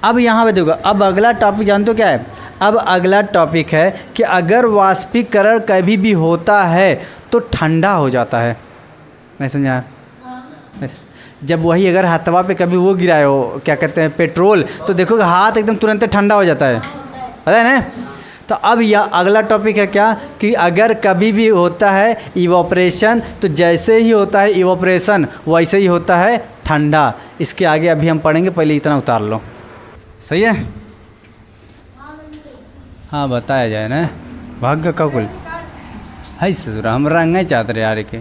अब यहाँ पे देखो, अब अगला टॉपिक जानते हो क्या है? अब अगला टॉपिक है कि अगर वाष्पीकरण कभी भी होता है तो ठंडा हो जाता है। नहीं समझा? जब वही अगर हथवा पे कभी वो गिराए हो, क्या कहते हैं, पेट्रोल, तो देखोगे हाथ एकदम तुरंत ठंडा हो जाता है, पता है ना? तो अब यह अगला टॉपिक है क्या कि अगर कभी भी होता है इवोपरेशन, तो जैसे ही होता है इवोपरेशन वैसे ही होता है ठंडा। इसके आगे अभी हम पढ़ेंगे, पहले इतना उतार लो। सही है? हाँ बताया जाए ना, भाग्य का कुल है ससुरा, हम रंग चाहते रहे यार के।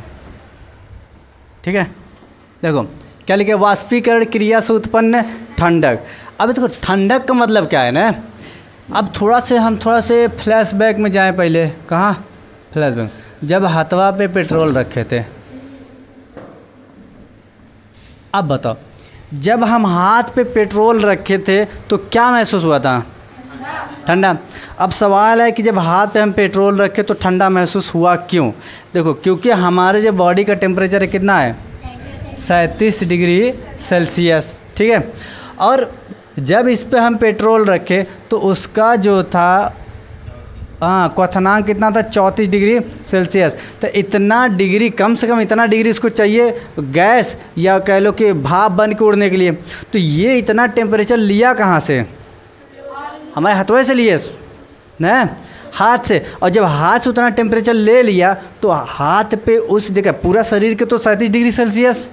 ठीक है, देखो क्या लिखे, वाष्पीकरण क्रिया से उत्पन्न ठंडक। अब देखो ठंडक का मतलब क्या है ना, अब हम थोड़ा से फ्लैशबैक में जाएं। पहले कहाँ फ्लैशबैक, जब हथवा पे पेट्रोल रखे थे। अब बताओ, जब हम हाथ पे पेट्रोल रखे थे तो क्या महसूस हुआ था? ठंडा। अब सवाल है कि जब हाथ पे हम पेट्रोल रखे तो ठंडा महसूस हुआ क्यों? देखो क्योंकि हमारे जो बॉडी का टेम्परेचर है कितना है? 37 डिग्री सेल्सियस। ठीक है, और जब इस पे हम पेट्रोल रखे तो उसका जो था क्वथनांक कितना था? 34 डिग्री सेल्सियस। तो इतना डिग्री, कम से कम इतना डिग्री इसको चाहिए गैस या कह लो कि भाप बन के उड़ने के लिए। तो ये इतना टेम्परेचर लिया कहाँ से? हमारे हथवे से लिए ना, हाथ से। और जब हाथ से उतना टेम्परेचर ले लिया तो हाथ पे उस देखा पूरा शरीर के तो 37 डिग्री सेल्सियस,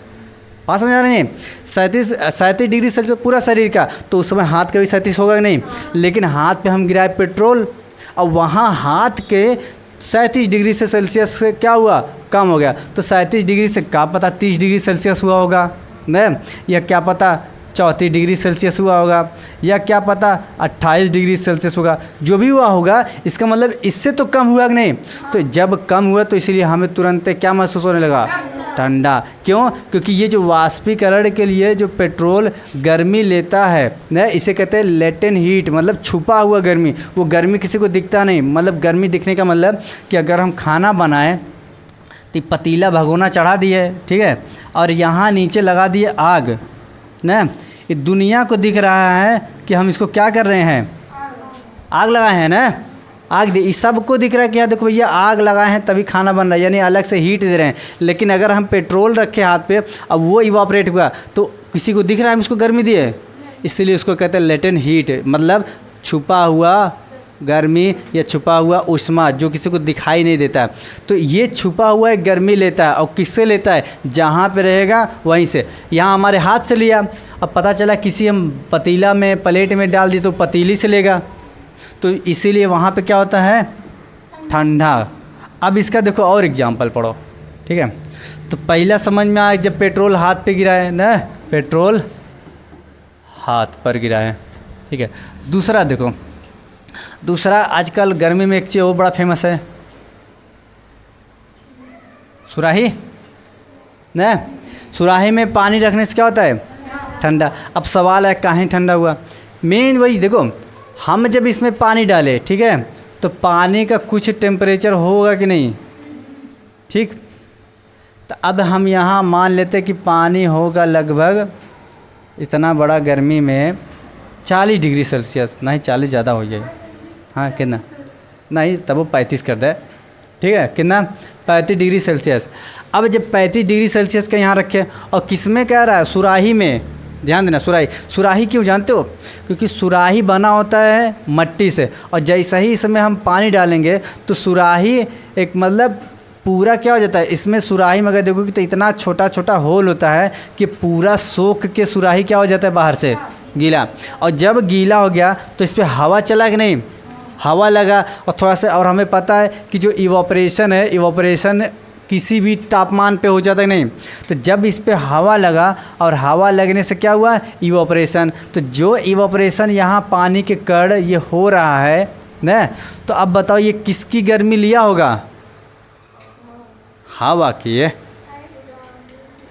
बात समझ आ रही है? 37 डिग्री सेल्सियस पूरा शरीर का, तो उस समय हाथ का भी 37 होगा नहीं। लेकिन हाथ पे हम गिराए पेट्रोल, और वहाँ हाथ के 37 डिग्री से सेल्सियस से क्या हुआ? कम हो गया। तो 37 डिग्री से क्या पता 30 डिग्री सेल्सियस हुआ होगा न, या क्या पता 34 डिग्री सेल्सियस हुआ होगा, या क्या पता 28 डिग्री सेल्सियस होगा। जो भी हुआ होगा, इसका मतलब इससे तो कम हुआ कि नहीं? तो जब कम हुआ तो इसीलिए हमें तुरंत क्या महसूस होने लगा? ठंडा। क्यों? क्योंकि ये जो वाष्पीकरण के लिए जो पेट्रोल गर्मी लेता है न, इसे कहते हैं लेटेंट हीट, मतलब छुपा हुआ गर्मी। वो गर्मी किसी को दिखता नहीं। मतलब गर्मी दिखने का मतलब कि अगर हम खाना बनाएं तो पतीला भगोना चढ़ा दिए, ठीक है, और यहाँ नीचे लगा दिए आग न, ये दुनिया को दिख रहा है कि हम इसको क्या कर रहे हैं? आग लगाए हैं ना, आग इस सबको दिख रहा है कि यार देखो भैया आग लगाए हैं तभी खाना बन रहा है, यानी अलग से हीट दे रहे हैं। लेकिन अगर हम पेट्रोल रखे हाथ पे, अब वो इवापोरेट हुआ तो किसी को दिख रहा है हम इसको गर्मी दिए? इसीलिए उसको कहते हैं लेटेंट हीट, मतलब छुपा हुआ गर्मी या छुपा हुआ उष्मा जो किसी को दिखाई नहीं देता। तो ये छुपा हुआ एक गर्मी लेता है, और किससे लेता है? जहाँ पे रहेगा वहीं से। यहाँ हमारे हाथ से लिया, अब पता चला किसी हम पतीला में प्लेट में डाल दिए तो पतीली से लेगा, तो इसीलिए वहाँ पे क्या होता है? ठंडा। अब इसका देखो और एग्जाम्पल पढ़ो, ठीक है। तो पहला समझ में आया जब पेट्रोल हाथ पे गिरा है ना, पेट्रोल हाथ पर गिरा है, ठीक है। दूसरा देखो, दूसरा आजकल गर्मी में एक चीज़ वो बड़ा फेमस है, सुराही ना। सुराही में पानी रखने से क्या होता है? ठंडा। अब सवाल है कहाँ ठंडा हुआ? मेन वही देखो, हम जब इसमें पानी डालें, ठीक है, तो पानी का कुछ टेम्परेचर होगा कि नहीं? ठीक, तो अब हम यहाँ मान लेते कि पानी होगा लगभग इतना बड़ा गर्मी में 40 डिग्री सेल्सियस, नहीं 40 ज़्यादा हो जाए, हाँ कितना नहीं, तब वो 35 कर दे, ठीक है, कितना 35 डिग्री सेल्सियस। अब जब 35 डिग्री सेल्सियस का यहाँ रखे, और किस में कह रहा है? सुराही में। ध्यान देना, सुराही। सुराही क्यों जानते हो? क्योंकि सुराही बना होता है मट्टी से, और जैसा ही इसमें हम पानी डालेंगे तो सुराही एक मतलब पूरा क्या हो जाता है, इसमें सुराही में अगर देखोगे तो इतना छोटा छोटा होल होता है कि पूरा सोख के सुराही क्या हो जाता है बाहर से गीला। और जब गीला हो गया तो इस पर हवा चला कि नहीं? हवा लगा, और थोड़ा सा, और हमें पता है कि जो इवापोरेशन है, इवापोरेशन किसी भी तापमान पे हो जाता है नहीं। तो जब इस पे हवा लगा, और हवा लगने से क्या हुआ? इवापोरेशन। तो जो इवापोरेशन यहाँ पानी के कण ये हो रहा है ना, तो अब बताओ ये किसकी गर्मी लिया होगा? हवा की है।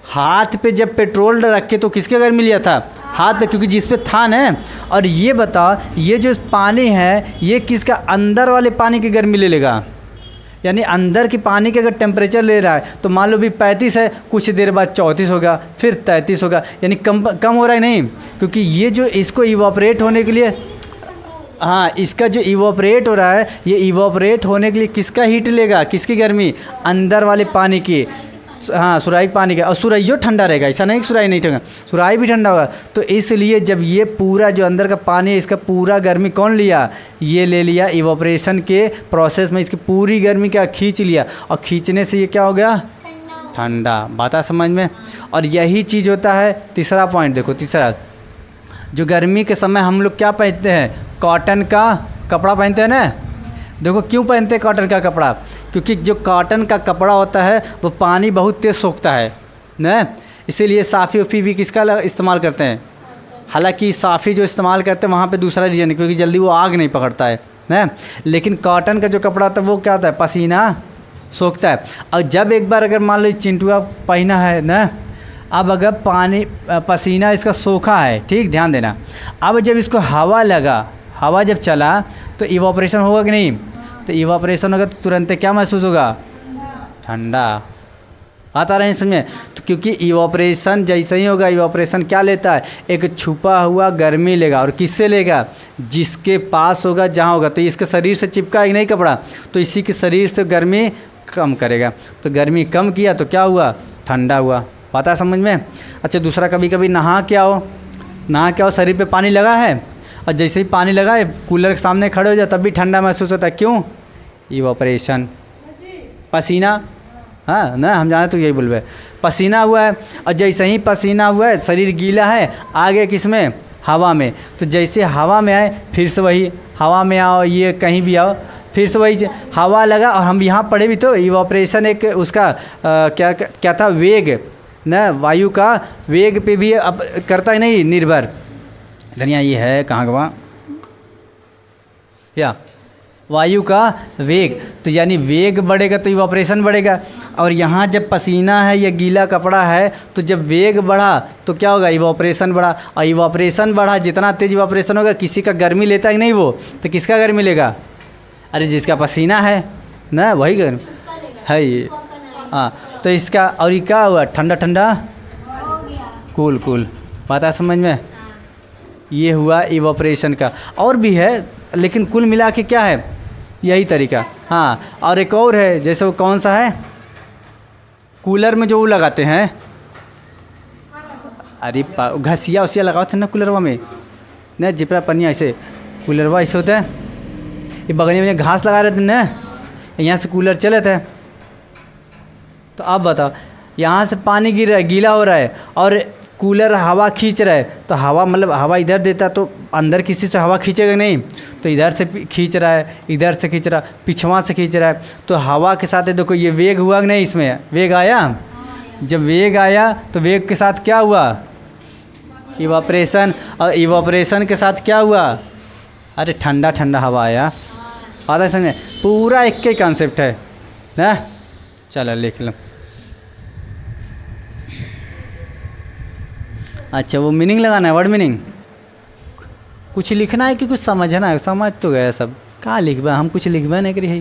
हाथ पे जब पेट्रोल रखे तो किसके गर्मी लिया था? हाथ पे, क्योंकि जिस पे था ना। और ये बताओ, ये जो पानी है ये किसका? अंदर वाले पानी की गर्मी ले लेगा, यानी अंदर की पानी के अगर टेम्परेचर ले रहा है तो मान लो भी 35 है, कुछ देर बाद 34 होगा, फिर 33 होगा, यानी कम हो रहा है नहीं? क्योंकि ये जो इसको इवापोरेट होने के लिए, हाँ, इसका जो इवापोरेट हो रहा है, ये इवापोरेट होने के लिए किसका हीट लेगा, किसकी गर्मी, अंदर वाले पानी की, हाँ, सुराही पानी का। और सुराहियो ठंडा रहेगा, ऐसा नहीं कि सुराही नहीं ठंडा, सुराही भी ठंडा होगा। तो इसलिए जब ये पूरा जो अंदर का पानी है, इसका पूरा गर्मी कौन लिया, ये ले लिया इवापोरेशन के प्रोसेस में, इसकी पूरी गर्मी क्या खींच लिया, और खींचने से ये क्या हो गया, ठंडा। बात आ समझ में। और यही चीज़ होता है, तीसरा पॉइंट देखो, तीसरा, जो गर्मी के समय हम लोग क्या पहनते हैं, कॉटन का कपड़ा पहनते हैं ना। देखो क्यों पहनते हैं कॉटन का कपड़ा, क्योंकि जो कॉटन का कपड़ा होता है वो पानी बहुत तेज़ सोखता है ना, इसीलिए साफ़ी उफ़ी भी किसका इस्तेमाल करते हैं। हालांकि साफ़ी जो इस्तेमाल करते हैं वहाँ पे दूसरा रीज़न है, क्योंकि जल्दी वो आग नहीं पकड़ता है ना, लेकिन कॉटन का जो कपड़ा होता है वो क्या होता है, पसीना सोखता है। और जब एक बार अगर मान लो चिंटुआ पहना है ना, अब अगर पानी पसीना इसका सोखा है, ठीक, ध्यान देना, अब जब इसको हवा लगा, हवा जब चला तो इवापोरेशन होगा कि नहीं, तो इवापोरेशन होगा तो तुरंत क्या महसूस होगा, ठंडा। आता रहे इसमें, तो क्योंकि इवापोरेशन जैसे ही होगा, इवापोरेशन क्या लेता है, एक छुपा हुआ गर्मी लेगा, और किससे लेगा, जिसके पास होगा, जहाँ होगा। तो इसके शरीर से चिपका ही नहीं कपड़ा, तो इसी के शरीर से गर्मी कम करेगा, तो गर्मी कम किया तो क्या हुआ, ठंडा हुआ। पता समझ में। अच्छा, दूसरा, कभी कभी नहा के आओ, शरीर पे पानी लगा है, और जैसे ही पानी लगा है कूलर के सामने खड़े हो जाए तब भी ठंडा महसूस होता है, क्यों, इवापोरेशन, पसीना, हाँ ना, हम जाने तो यही बोल रहे, पसीना हुआ है, और जैसे ही पसीना हुआ है, शरीर गीला है, आगे किस में, हवा में, तो जैसे हवा में आए फिर से वही, हवा में आओ, ये कहीं भी आओ, फिर से वही हवा लगा। और हम यहाँ पढ़े भी तो, इवापोरेशन एक उसका क्या था, वेग न, वायु का वेग पे भी अब करता ही नहीं निर्भर। धनिया ये है कहाँ का, या वायु का वेग, तो यानी वेग बढ़ेगा तो इवापोरेशन बढ़ेगा। और यहाँ जब पसीना है या गीला कपड़ा है, तो जब वेग बढ़ा तो क्या होगा, इवापोरेशन बढ़ा, और इवापोरेशन बढ़ा, जितना तेज़ इवापोरेशन होगा, किसी का गर्मी लेता है कि नहीं वो, तो किसका गर्मी लेगा, अरे जिसका पसीना है ना, वही गर्मी है ये, हाँ। तो इसका, और ये क्या हुआ, ठंडा ठंडा, कूल कूल। बात है समझ में। ये हुआ इवापोरेशन का। और भी है, लेकिन कुल मिला के क्या है, यही तरीका। हाँ, और एक और है, जैसे वो कौन सा है, कूलर में जो वो लगाते हैं, अरे घसिया उसिया लगाओ थे ना कूलरवा में, न जिपरा पनिया, ऐसे कूलरवा ऐसे होता है, ये बगल में घास लगा रहे थे ना, यहाँ से कूलर चले थे। तो अब बताओ, यहाँ से पानी गिर रहा है, गीला हो रहा है, और कूलर हवा खींच रहा है, तो हवा मतलब हवा इधर देता तो अंदर किसी से हवा खींचेगा नहीं, तो इधर से खींच रहा है, इधर से खींच रहा है, पिछवा से खींच रहा है, तो हवा के साथ देखो ये वेग हुआ कि नहीं, इसमें वेग आया। जब वेग आया तो वेग के साथ क्या हुआ, इवापोरेशन, और इवापोरेशन के साथ क्या हुआ, अरे ठंडा ठंडा हवा आया। आता समझे, पूरा एक ही कॉन्सेप्ट है ना। चलो लिख लो। अच्छा, वो मीनिंग लगाना है, वर्ड मीनिंग कुछ लिखना है कि कुछ समझना है, समझ तो गया सब, कहाँ लिखबा, हम कुछ लिखबा नहीं करी है।